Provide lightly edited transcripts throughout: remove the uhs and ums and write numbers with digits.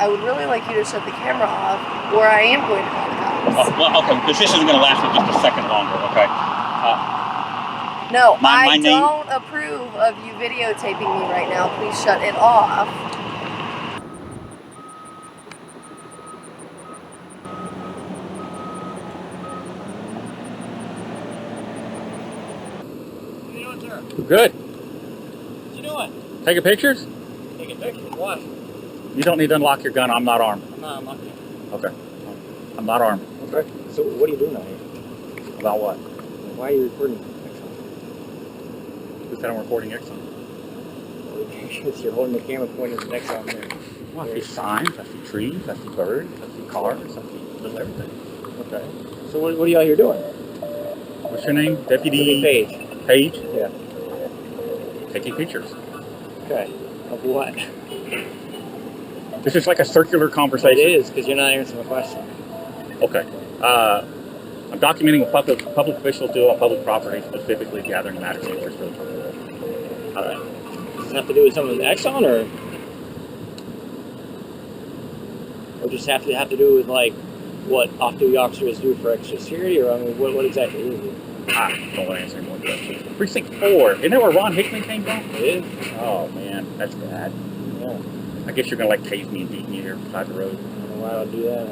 I would really like you to shut the camera off, or I am going to call the cops. Oh, well, okay, this isn't going to last for just a second longer, okay? No, my I don't approve of you videotaping me right now. Please shut it off. What are you doing, sir? Good. What you doing? Taking pictures? Taking pictures? What? You don't need to unlock your gun. I'm not armed. I'm not unlocking. Okay. I'm not armed. Okay. So what are you doing out here? About what? Why are you recording Exxon? Who said I'm recording Exxon? Because you're holding the camera pointed at Exxon there. Well, I see signs, I see trees, I see birds, I see cars, I see little everything. Okay. So what are you out here doing? What's your name? Deputy Page. Page? Yeah. Taking pictures. Okay. Of what? This is like a circular conversation. It is, because you're not answering the question. Okay. I'm documenting what public officials do on public property, specifically gathering matters of interest for the public. All right. Does it have to do with something with Exxon, or just have to do with like what off-duty officers do for extra security, or I mean, what exactly is it? I don't want to answer any more questions. Precinct 4, isn't that where Ron Hickman came from? It is. Oh man, that's bad. Yeah. I guess you're gonna like tase me and beat me here beside the road. I don't know why I would do that.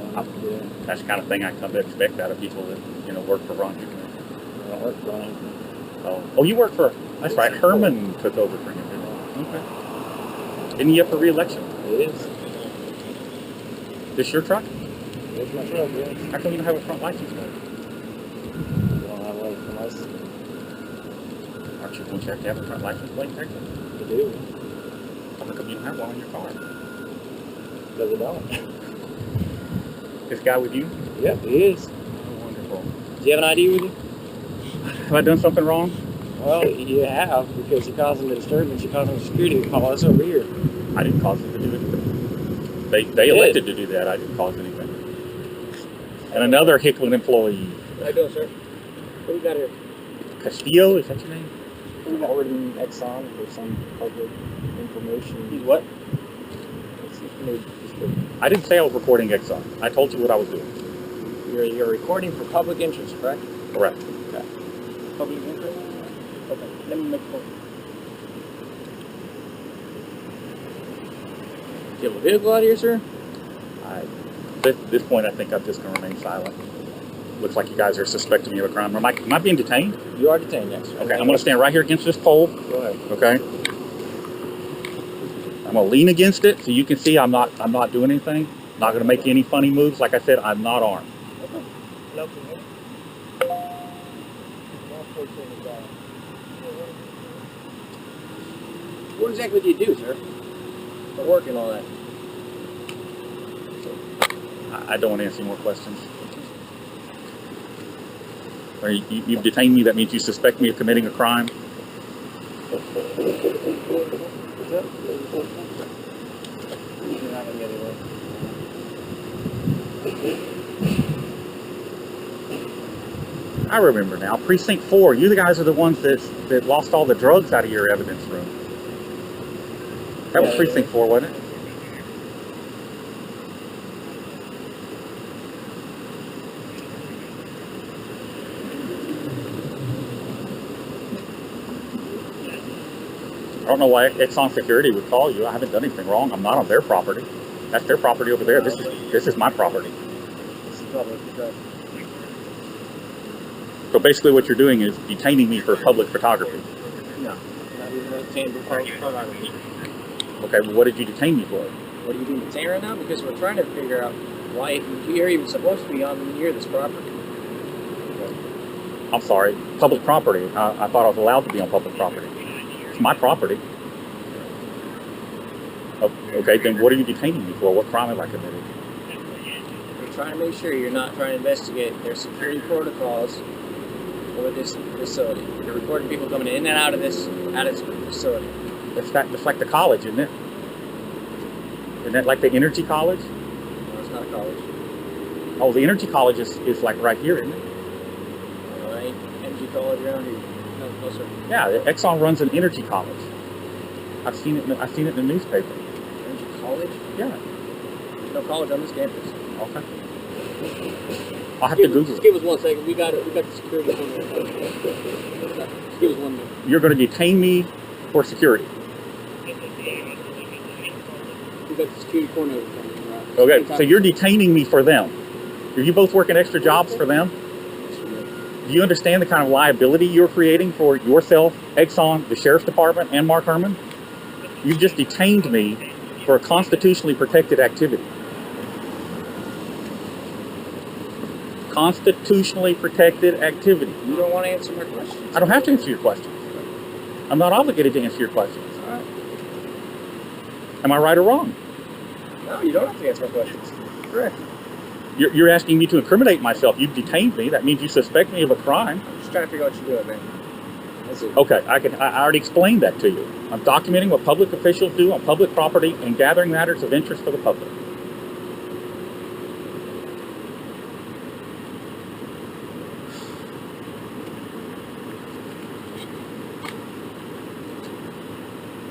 That's the kind of thing I come to expect out of people that work for Ron Hickman. I don't work for Ron. Oh, you work for? That's right. Herman took over for him. Okay. Isn't he up for re-election? It is. This your truck? It's my truck, yeah. How come you don't have a front license plate? You don't have one for license. Aren't you going to have to have a front license plate, Texas? You do. How come you don't have one on your car? Because I don't. This guy with you? Yeah, he is. Oh, wonderful. Do you have an ID with you? Have I done something wrong? Well, you have, because you're causing a disturbance. You're causing a security call us over here. I didn't cause them to do anything. They elected to do that. I didn't cause anything. And another Hickman employee. How you doing, sir? What do you got here? Castillo, is that your name? We're ordering Exxon for some public information. He's what? I didn't say I was recording Exxon. I told you what I was doing. You're recording for public interest, correct? Correct. Okay. Public interest? Okay. Let me make a phone. Do you have a vehicle out here, sir? At this point, I think I'm just going to remain silent. Looks like you guys are suspecting me of a crime. Am I being detained? You are detained, yes. Okay, I'm going to stand right here against this pole. Go ahead. Okay. I'm going to lean against it so you can see I'm not doing anything. Not going to make any funny moves. Like I said, I'm not armed. Okay. No, what exactly do you do, sir? For work and all that? I don't want to answer any more questions. Or you've detained me, that means you suspect me of committing a crime? You're not going to get anywhere. I remember now. Precinct 4, you guys are the ones that lost all the drugs out of your evidence room. That was Precinct 4, wasn't it? I don't know why Exxon Security would call you. I haven't done anything wrong. I'm not on their property. That's their property over there. This is my property. This is public. So basically what you're doing is detaining me for public photography. No, not even detained for public photography. Okay, well what did you detain me for? What are you doing detained right now? Because we're trying to figure out why you're even supposed to be on near this property. I'm sorry, public property. I thought I was allowed to be on public property. It's my property. Okay, then what are you detaining me for? What crime have I committed? We're trying to make sure you're not trying to investigate their security protocols for this facility. You're recording people coming in and out of this facility. It's like the college, isn't it? Isn't that like the energy college? No, it's not a college. Oh, the energy college is like right here, isn't it? Alright, energy college around here. No, closer. Yeah, Exxon runs an energy college. I've seen it in the newspaper. Energy college? Yeah. no college on this campus. Okay. I'll have to Google Just it. give us 1 second. We got the security on there. Just give us 1 minute. You're going to detain me for security. We got the security coordinator coming. Right? Okay, so you're detaining me for them. Are you both working extra jobs for them? Do you understand the kind of liability you're creating for yourself, Exxon, the Sheriff's Department, and Mark Herman? You've just detained me for a constitutionally protected activity. Constitutionally protected activity. You don't want to answer my questions. I don't have to answer your questions. I'm not obligated to answer your questions. All right. Am I right or wrong? No, you don't have to answer my questions. Correct. You're asking me to incriminate myself. You've detained me. That means you suspect me of a crime. I'm just trying to figure out what you're doing, man. That's it. Okay, I already explained that to you. I'm documenting what public officials do on public property and gathering matters of interest for the public.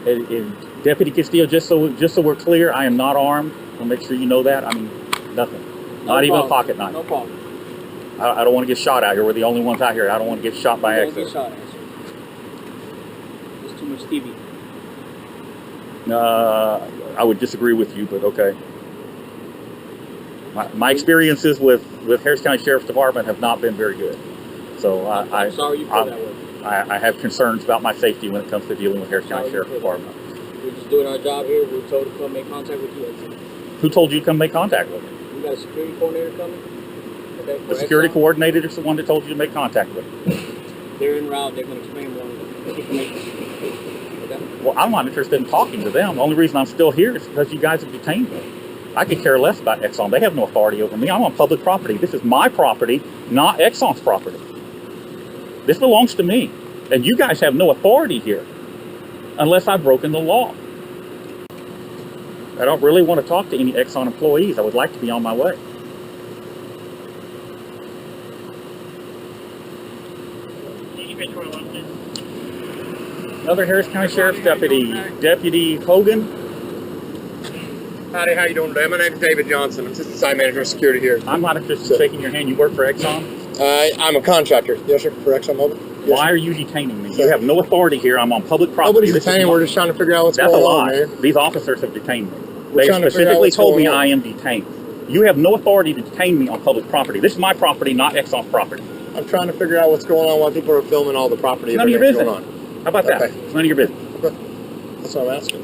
And Deputy Castillo, just so we're clear, I am not armed. I'll make sure you know that. I mean, nothing. Not even a pocket knife. No problem. I don't want to get shot out here. We're the only ones out here. I don't want to get shot by Don't get accident. shot at. There's too much TV. I would disagree with you, but okay. My experiences with Harris County Sheriff's Department have not been very good. So I'm sorry you feel that way. I have concerns about my safety when it comes to dealing with Harris County Sheriff's Department. We're just doing our job here. We're told to come make contact with you. Who told you to come make contact with me? We got a security coordinator coming. Okay, The security coordinator is the one that told you to make contact with me. They're en route. They're going to explain more information. Okay? Well, I'm not interested in talking to them. The only reason I'm still here is because you guys have detained me. I could care less about Exxon. They have no authority over me. I'm on public property. This is my property, not Exxon's property. This belongs to me. And you guys have no authority here unless I've broken the law. I don't really want to talk to any Exxon employees. I would like to be on my way. Another Harris County Sheriff's Deputy, Deputy Hogan. Howdy, how you doing today? My name is David Johnson. I'm Assistant Site Manager of Security here. I'm not interested in shaking your hand. You work for Exxon? I'm a contractor. Yes, sir, for ExxonMobil. Yes, Why are you detaining me? You have no authority here. I'm on public property. Nobody's This is detaining. my- We're just trying to figure out what's That's a going lie. on, man. These officers have detained me. We're They trying to figure out specifically what's told me going on. I am detained. You have no authority to detain me on public property. This is my property, not Exxon's property. I'm trying to figure out what's going on while people are filming all the property. None of your everything's business. going on. How about that? Okay. It's none of your business. That's what I'm asking.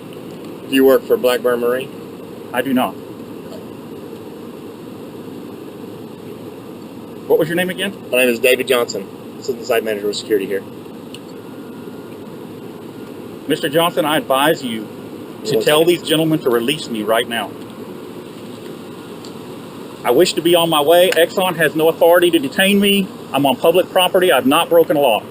Do you work for Blackburn Marine? I do not. What was your name again? My name is David Johnson, Assistant Site Manager of Security here. Mr. Johnson, I advise you to tell these gentlemen to release me right now. I wish to be on my way. Exxon has no authority to detain me. I'm on public property. I've not broken a law.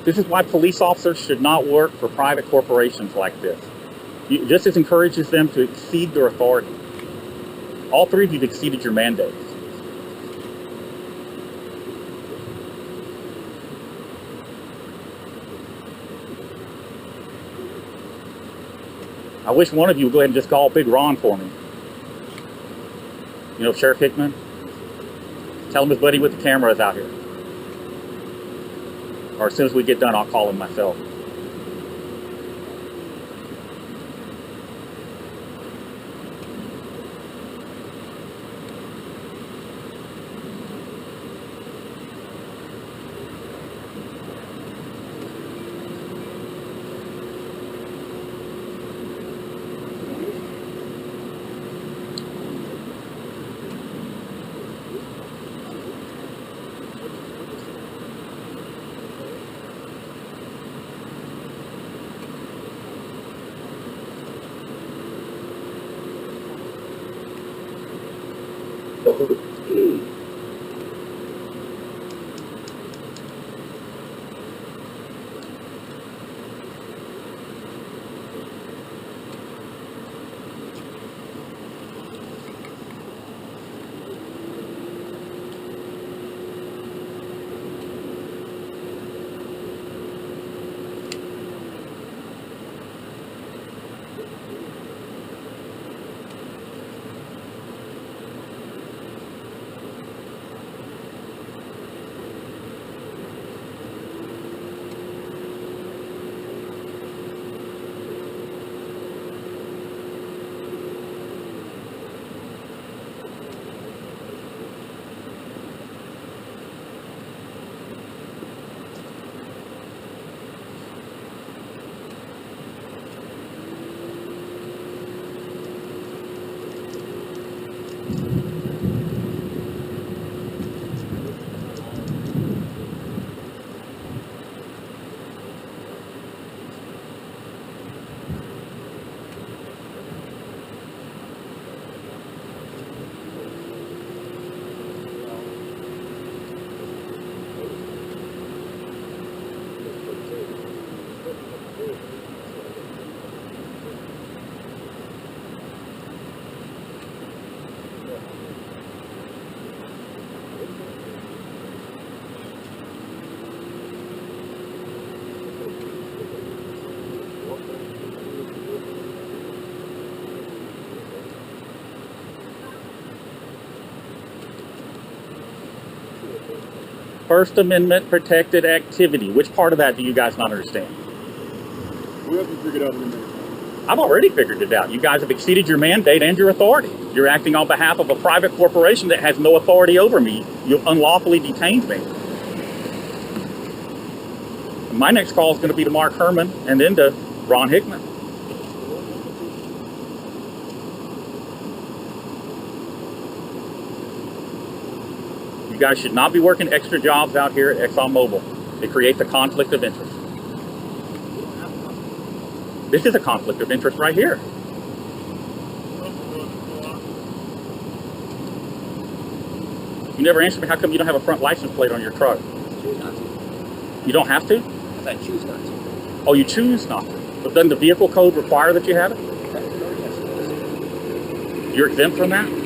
This is why police officers should not work for private corporations like this. This encourages them to exceed their authority. All three of you have exceeded your mandates. I wish one of you would go ahead and just call Big Ron for me. You know, Sheriff Hickman? Tell him his buddy with the camera is out here. Or as soon as we get done, I'll call him myself. First Amendment protected activity. Which part of that do you guys not understand? We haven't figured out in a minute. I've already figured it out. You guys have exceeded your mandate and your authority. You're acting on behalf of a private corporation that has no authority over me. You unlawfully detained me. My next call is going to be to Mark Herman and then to Ron Hickman. You guys should not be working extra jobs out here at ExxonMobil. It creates a conflict of interest. This is a conflict of interest right here. You never answered me. How come you don't have a front license plate on your truck? Choose not to. You don't have to? I choose not to. Oh, you choose not to. But doesn't the vehicle code require that you have it? You're exempt from that? I can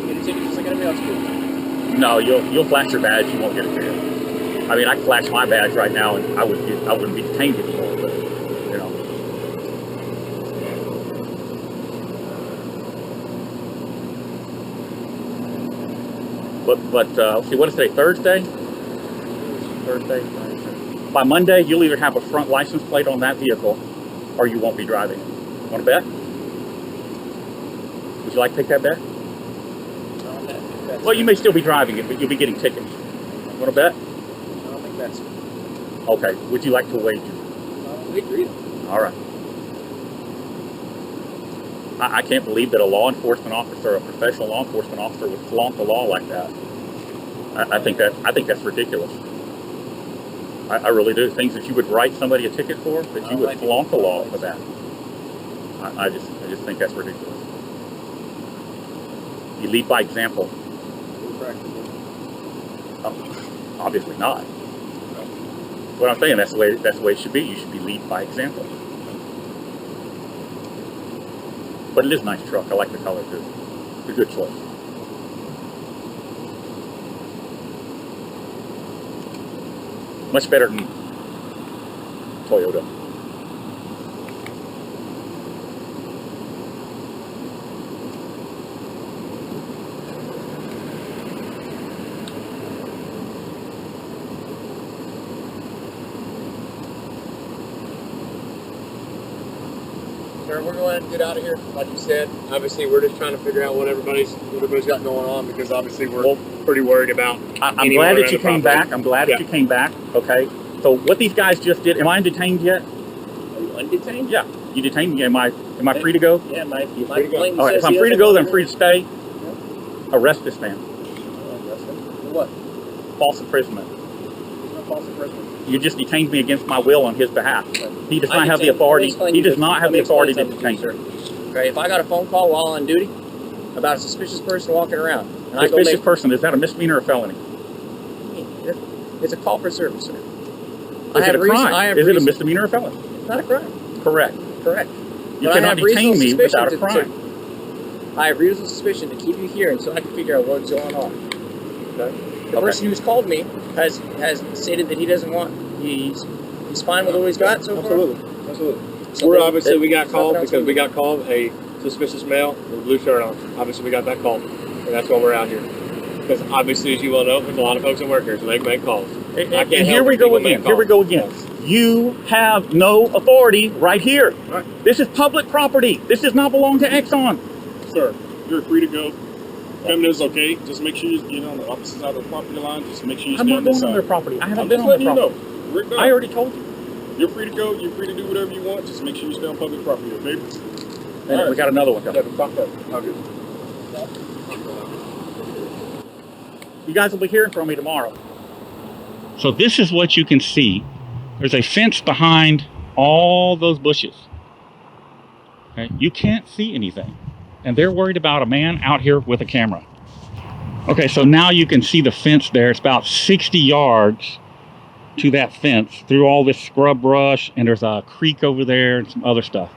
get a ticket just like anybody else can. No, you'll flash your badge. You won't get a ticket. I mean, I can flash my badge right now, and I wouldn't be detained anymore. But you know. But let's see. What is today? Thursday. Thursday. By Monday, you'll either have a front license plate on that vehicle, or you won't be driving it. Want to bet? Would you like to take that bet? Well, you may still be driving it, but you'll be getting tickets. Want to bet? I don't think that's. Okay. Would you like to wager? We agree. All right. I can't believe that a law enforcement officer, a professional law enforcement officer, would flaunt the law like that. I think that's ridiculous. I really do. Things that you would write somebody a ticket for, that you would flaunt the law for that. I just think that's ridiculous. You lead by example. Obviously not. What I'm saying, that's the way it should be. You should be lead by example. But it is a nice truck. I like the color too. It's a good choice. Much better than Toyota. Sir, we're going to get out of here. Like you said, obviously we're just trying to figure out what everybody's got going on, because obviously we're pretty worried about. I'm glad that you came back. I'm glad that you came back. Okay. So what these guys just did? Am I undetained yet? Are you undetained? Yeah. You detained me. Am I free to go? Yeah, my free to go. plane All right. says If I'm he free to doesn't go, then want I'm free to stay. Arrest this man. For what? False imprisonment. There's no false imprisonment. You just detained me against my will on his behalf. He does I not have the detained- authority. let me explain He to does you- not have let me the authority to explain detain, something to sir. you, Okay, if I got a phone call while on duty about a suspicious person walking around, and I go Suspicious make, person, is that a misdemeanor or a felony? it's a call for service, sir. Is it a crime? Is it a misdemeanor or a felony? It's not a crime. Correct. Correct. You But I cannot have reasonable detain me suspicion without a crime. I have reasonable suspicion to keep you here until I can figure out what's going on. Okay? The person who's called me has stated that he doesn't want. He's fine with what he's got so far. Absolutely. So We're then- obviously then we got called nothing else because we we do. got called a suspicious male with a blue shirt on. Obviously we got that call, and that's why we're out here. Because obviously, as you well know, there's a lot of folks that work here, so they can make calls. And I can't here help we if go people make again. Here we calls. go again. You have no authority right here. Right. This is public property. This does not belong to Exxon. Sir, you're free to go. Coming is okay. Just make sure you get on the opposite side of the property line. Just make sure you I'm stay not on this going on side. their property. I haven't I'm been just on their letting you know. property. We're done. I already told you. You're free to go. You're free to do whatever you want. Just make sure you stay on public property, okay? And we got another one coming. Okay. You guys will be hearing from me tomorrow. So this is what you can see. There's a fence behind all those bushes. Okay? You can't see anything. And they're worried about a man out here with a camera. Okay, so now you can see the fence there. It's about 60 yards to that fence through all this scrub brush, and there's a creek over there and some other stuff.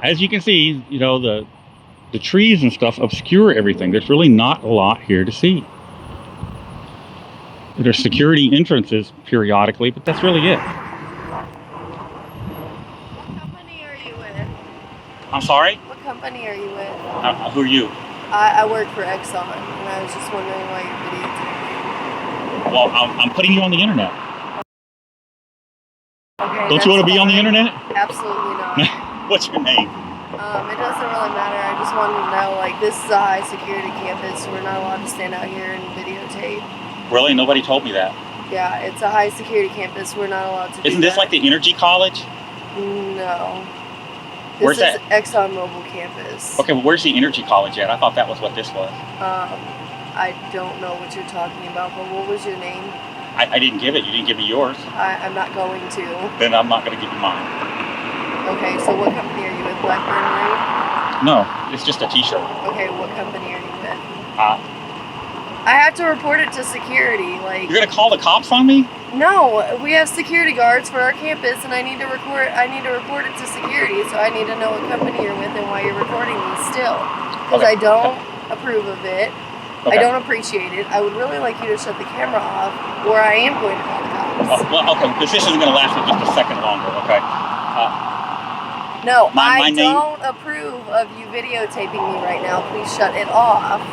As you can see, you know, the trees and stuff obscure everything. There's really not a lot here to see. There's security entrances periodically, but that's really it. What company are you with? I'm sorry? What company are you with? Who are you? I work for Exxon, and I was just wondering why you're videotaping. Well, I'm putting you on the internet. Okay, Don't you want to be on the fine. internet? Absolutely not. What's your name? It doesn't really matter. I just wanted to know, like, this is a high security campus. We're not allowed to stand out here and videotape. Really? Nobody told me that. Yeah, it's a high security campus. We're not allowed to do Isn't this that. like the Energy College? No. Where's This is that? ExxonMobil campus. Okay, well, where's the Energy College at? I thought that was what this was. I don't know what you're talking about, but what was your name? I didn't give it. You didn't give me yours. I'm not going to. Then I'm not going to give you mine. Okay, so what company are you with? Blackburn Ring? No, it's just a T-shirt. Okay, what company are you with? Uh, I have to report it to security. Like, you're going to call the cops on me? no, we have security guards for our campus, and I need to report it to security. So I need to know what company you're with and why you're recording me still, because Okay. I don't approve of it. Okay. I don't appreciate it. I would really like you to shut the camera off, or I am going to call the cops. Well, okay, because this isn't going to last for just a second longer, okay? No, my I name- don't approve of you videotaping me right now. Please shut it off.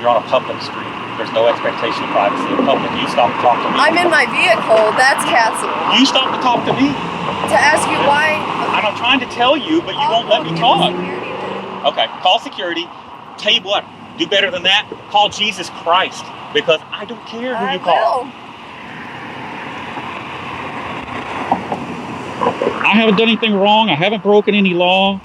You're on a public street. There's no expectation of privacy in public. You stop to talk to me. I'm in my vehicle. That's Castle. You stop to talk to me. To ask you why. I'm trying to tell you, but you won't let me I'll talk. call security then. Okay, call security. Tell you what, do better than that. Call Jesus Christ, because I don't care who I you call. will. I haven't done anything wrong. I haven't broken any law.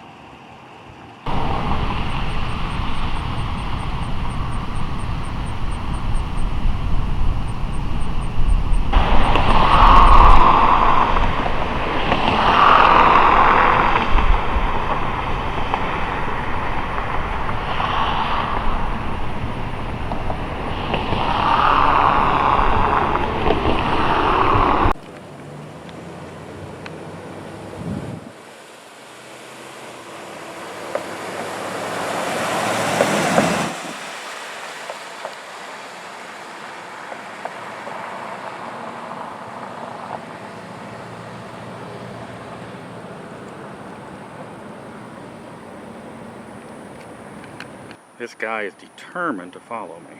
This guy is determined to follow me.